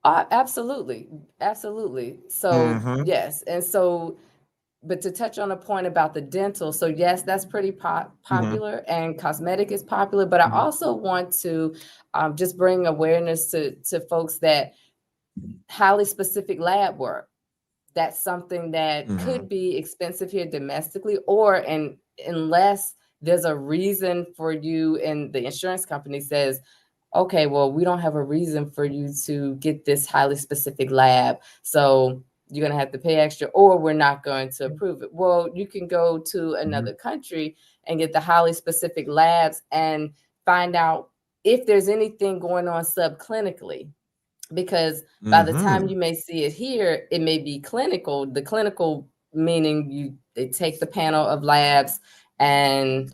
Absolutely. So yes, and so, but to touch on a point about the dental, so yes, that's pretty popular, and cosmetic is popular. But I also want to just bring awareness to folks that highly specific lab work, that's something that could be expensive here domestically, or unless there's a reason for you and the insurance company says, okay, well, we don't have a reason for you to get this highly specific lab, so you're going to have to pay extra, or we're not going to approve it. Well, you can go to another country and get the highly specific labs and find out if there's anything going on subclinically. Because by the time you may see it here, it may be clinical. The clinical meaning they take the panel of labs and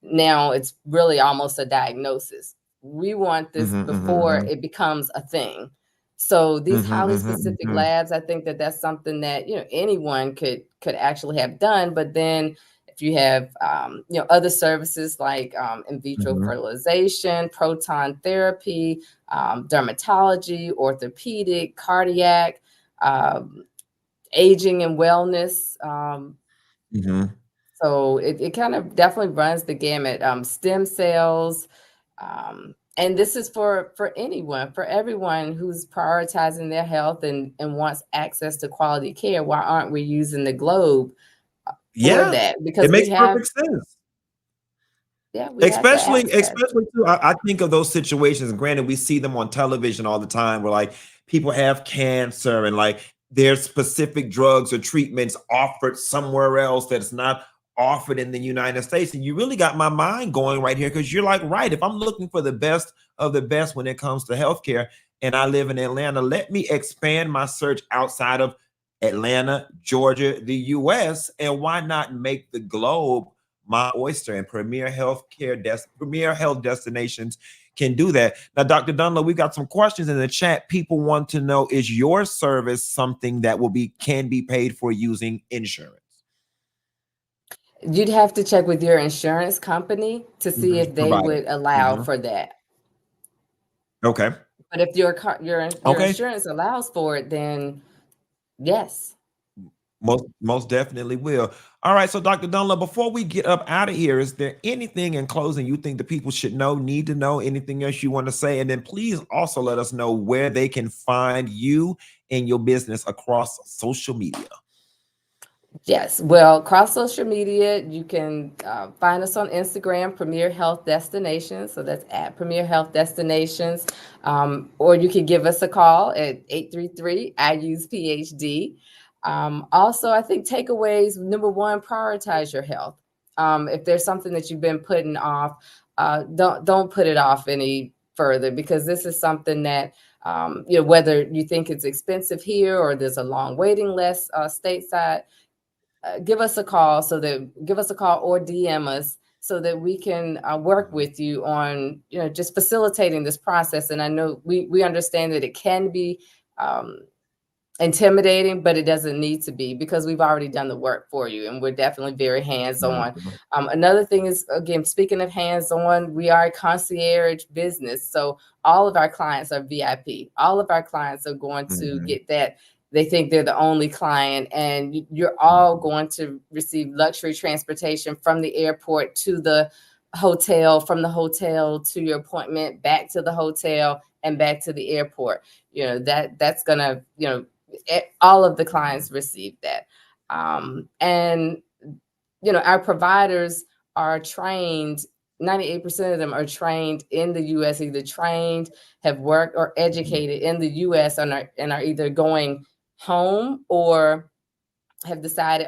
now it's really almost a diagnosis. We want this before it becomes a thing. So these highly specific labs, I think that that's something that, you know, anyone could actually have done. But then if you have, you know, other services like in vitro fertilization, proton therapy, dermatology, orthopedic, cardiac, aging and wellness. So it kind of definitely runs the gamut. Stem cells. And this is for anyone, for everyone who's prioritizing their health and wants access to quality care. Why aren't we using the globe for that? Because it makes perfect sense. Yeah, especially too, I think of those situations, and granted, we see them on television all the time, where like people have cancer and like there's specific drugs or treatments offered somewhere else that's not offered in the United States. And you really got my mind going right here, because you're like, right, if I'm looking for the best of the best when it comes to healthcare and I live in Atlanta, let me expand my search outside of Atlanta, Georgia, the US, and why not make the globe my oyster, and Premier Health Destinations can do that. Now, Dr. Dunlow, we've got some questions in the chat. People want to know, is your service something that can be paid for using insurance? You'd have to check with your insurance company to see if they would allow for that. Okay. But if your insurance allows for it, then yes. Most definitely will. All right. So, Dr. Dunlow, before we get up out of here, is there anything in closing you think the people should need to know? Anything else you want to say? And then please also let us know where they can find you and your business across social media. Yes, well, across social media, you can find us on Instagram, Premier Health Destinations. So that's at Premier Health Destinations. Or you can give us a call at 833-I-USE-PHD. Also, I think takeaways, number one, prioritize your health. If there's something that you've been putting off, don't put it off any further, because this is something that, whether you think it's expensive here or there's a long waiting list stateside, give us a call or DM us so that we can work with you on, just facilitating this process. And I know we understand that it can be intimidating, but it doesn't need to be, because we've already done the work for you, and we're definitely very hands-on. Another thing is, again, speaking of hands-on, we are a concierge business. So all of our clients are VIP. All of our clients are going to get that. They think they're the only client, and you're all going to receive luxury transportation from the airport to the hotel, from the hotel to your appointment, back to the hotel, and back to the airport. That's gonna, all of the clients receive that. And our providers are trained. 98% of them are trained in the U.S., either trained, have worked, or educated in the U.S. and are either going home or have decided,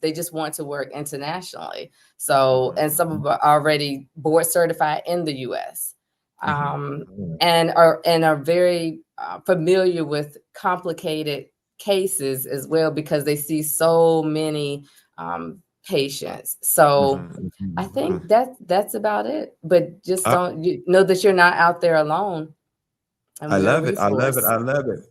they just want to work internationally. So, and some of them are already board certified in the US, and are very familiar with complicated cases as well, because they see so many patients. So I think that's about it. But just don't know that you're not out there alone. I love it.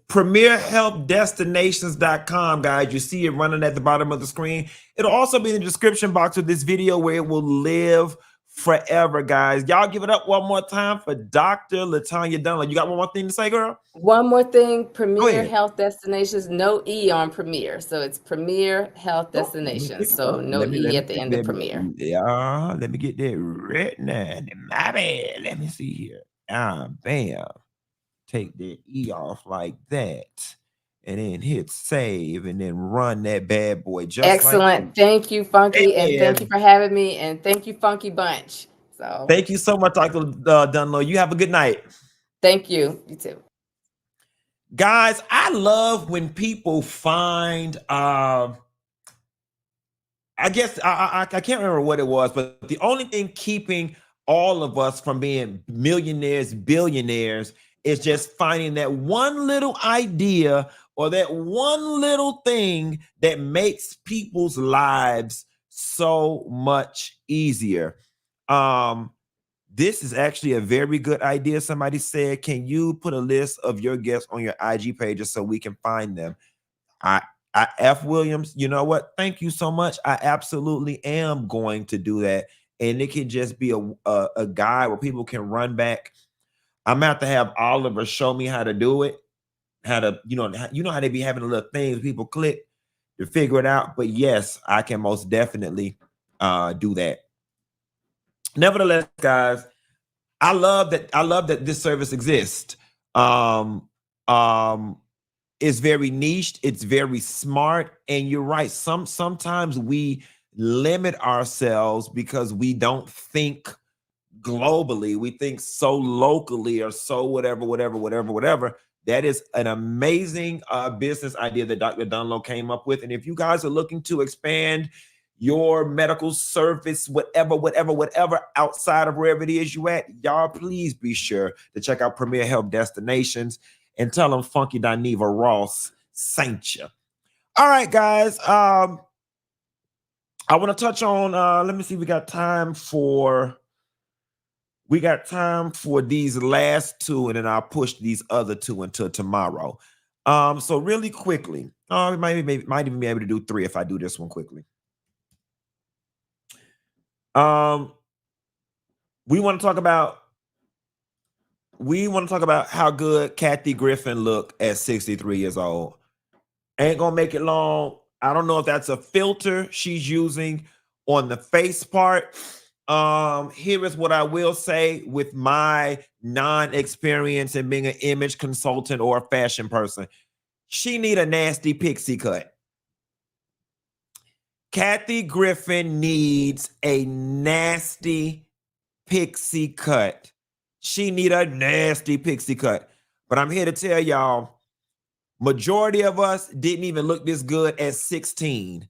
PremierHealthDestinations.com, guys. You see it running at the bottom of the screen. It'll also be in the description box of this video, where it will live forever, guys. Y'all give it up one more time for Dr. LaTanya Dunlow. You got one more thing to say, girl? One more thing. Premier Health Destinations, no E on Premier. So it's Premier Health Destinations. So no E at the end of Premier. Yeah, let me get that right now. My bad. Let me see here. Bam. Take the E off like that, and then hit save, and then run that bad boy. Just excellent. Thank you, Funky, and thank you for having me, and thank you, Funky Bunch. So thank you so much, Dr. Dunlow. You have a good night. Thank you. You too. Guys, I love when people find I guess I can't remember what it was, but the only thing keeping all of us from being millionaires, billionaires, is just finding that one little idea or that one little thing that makes people's lives so much easier. This is actually a very good idea. Somebody said, can you put a list of your guests on your IG pages so we can find them? F. Williams, you know what? Thank you so much. I absolutely am going to do that. And it can just be a guide where people can run back. I'm gonna have to have Oliver show me how to do it, how to, you know how they be having the little things people click to figure it out. But yes, I can most definitely do that. Nevertheless, guys, I love that this service exists. It's very niched, it's very smart, and you're right. Sometimes we limit ourselves because we don't think globally. We think so locally or so whatever. That is an amazing business idea that Dr. Dunlow came up with. And if you guys are looking to expand your medical service, whatever, outside of wherever it is you at, y'all please be sure to check out Premier Health Destinations and tell them Funky Dineva Ross sent you. All right, guys. I want to touch on, let me see, we got time for these last two, and then I'll push these other two until tomorrow. So really quickly, we might even be able to do three if I do this one quickly. We want to talk about how good Kathy Griffin looked at 63 years old. Ain't gonna make it long. I don't know if that's a filter she's using on the face part. Here is what I will say with my non-experience in being an image consultant or a fashion person. She need a nasty pixie cut. Kathy Griffin needs a nasty pixie cut. She need a nasty pixie cut. But I'm here to tell y'all, majority of us didn't even look this good at 16.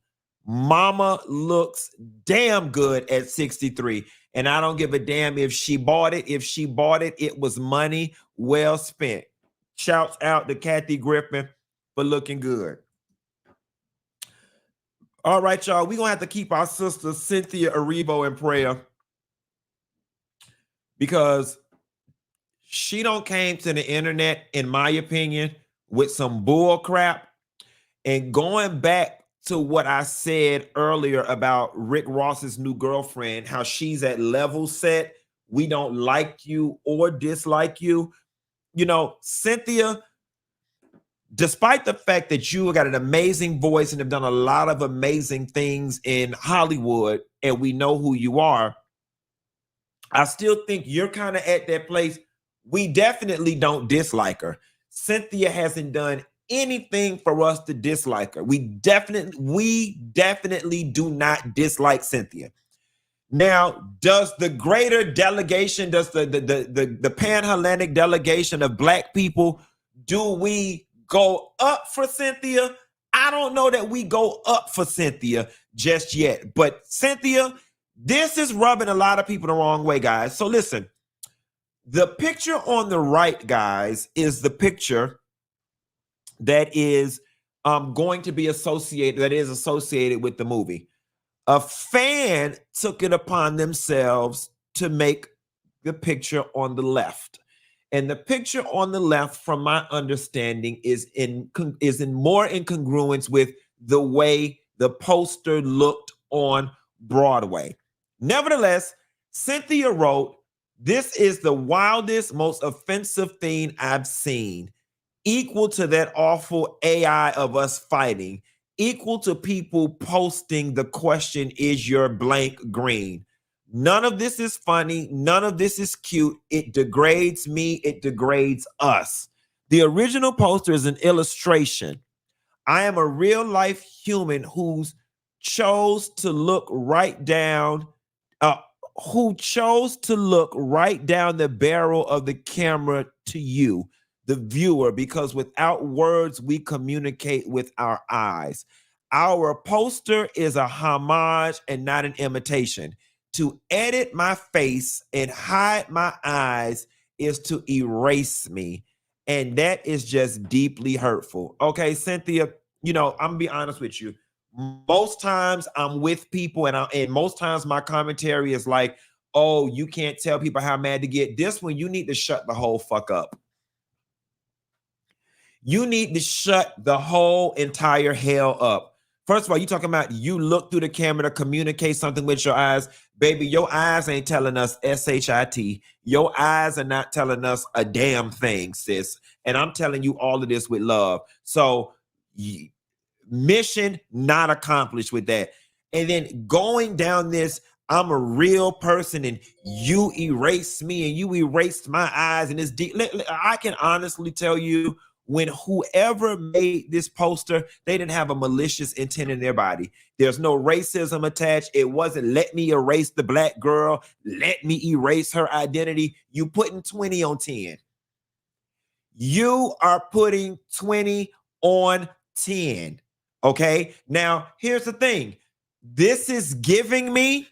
Mama looks damn good at 63. And I don't give a damn if she bought it. If she bought it, it was money well spent. Shouts out to Kathy Griffin for looking good. All right, y'all. We're going to have to keep our sister Cynthia Erivo in prayer, because she don't came to the internet, in my opinion, with some bull crap. And going back to what I said earlier about Rick Ross's new girlfriend, how she's at level set. We don't like you or dislike you. You know, Cynthia, despite the fact that you got an amazing voice and have done a lot of amazing things in Hollywood, and we know who you are, I still think you're kind of at that place. We definitely don't dislike her. Cynthia hasn't done anything for us to dislike her. We definitely do not dislike Cynthia. Now, does the greater delegation, does the Pan-Hellenic delegation of Black people, do we go up for Cynthia? I don't know that we go up for Cynthia just yet. But Cynthia, this is rubbing a lot of people the wrong way, guys. So listen, the picture on the right, guys, is the picture that is going to be associated with the movie. A fan took it upon themselves to make the picture on the left. And the picture on the left, from my understanding, is in more incongruence with the way the poster looked on Broadway. Nevertheless, Cynthia wrote, "This is the wildest, most offensive thing I've seen. Equal to that awful AI of us fighting. Equal to people posting the question, is your blank green? None of this is funny. None of this is cute. It degrades me. It degrades us. The original poster is an illustration. I am a real life human who chose to look right down the barrel of the camera to you, the viewer, because without words, we communicate with our eyes. Our poster is a homage and not an imitation. To edit my face and hide my eyes is to erase me. And that is just deeply hurtful." Okay, Cynthia, you know, I'm gonna be honest with you. Most times I'm with people, and most times my commentary is like, oh, you can't tell people how mad to get. This one, you need to shut the whole fuck up. You need to shut the whole entire hell up. First of all, you talking about you look through the camera to communicate something with your eyes. Baby, your eyes ain't telling us SHIT. Your eyes are not telling us a damn thing, sis. And I'm telling you all of this with love. So mission not accomplished with that. And then going down this, I'm a real person and you erased me and you erased my eyes, and it's deep. I can honestly tell you, when whoever made this poster, they didn't have a malicious intent in their body. There's no racism attached. It wasn't, let me erase the Black girl, let me erase her identity. You putting 20 on 10. You are putting 20 on 10. Okay. Now, here's the thing. This is giving me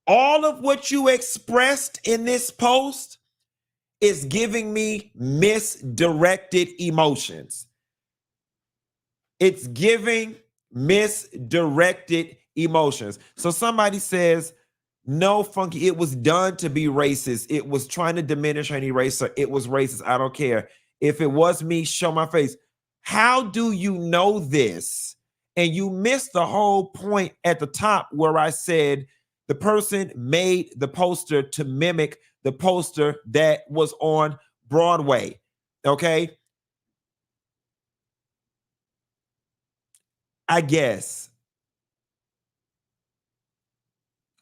all of what you expressed in this post is giving me misdirected emotions. It's giving misdirected emotions. So somebody says, no, Funky, it was done to be racist. It was trying to diminish any race. It was racist. I don't care. If it was me, show my face. How do you know this? And you missed the whole point at the top where I said the person made the poster to mimic the poster that was on Broadway. Okay. I guess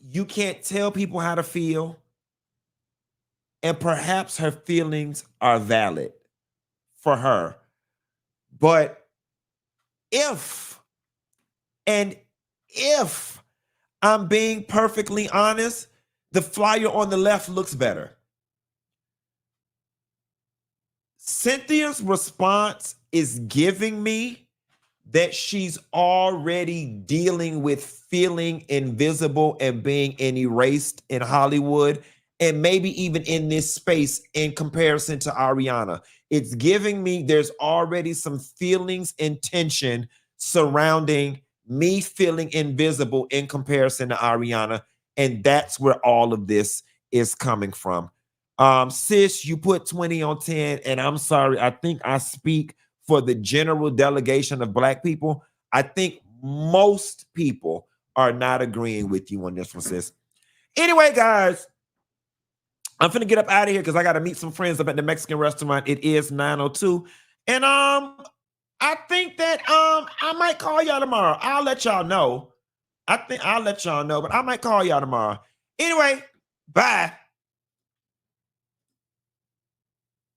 you can't tell people how to feel, and perhaps her feelings are valid for her. But if I'm being perfectly honest, the flyer on the left looks better. Cynthia's response is giving me that she's already dealing with feeling invisible and being erased in Hollywood, and maybe even in this space in comparison to Ariana. It's giving me there's already some feelings and tension surrounding me feeling invisible in comparison to Ariana, and that's where all of this is coming from. Sis, you put 20 on 10, and I'm sorry, I think I speak for the general delegation of Black people. I think most people are not agreeing with you on this one, sis. Anyway, guys, I'm finna get up out of here because I got to meet some friends up at the Mexican restaurant. It is 9:02. And I think that I might call y'all tomorrow. I'll let y'all know. I think I'll let y'all know, but I might call y'all tomorrow. Anyway, bye.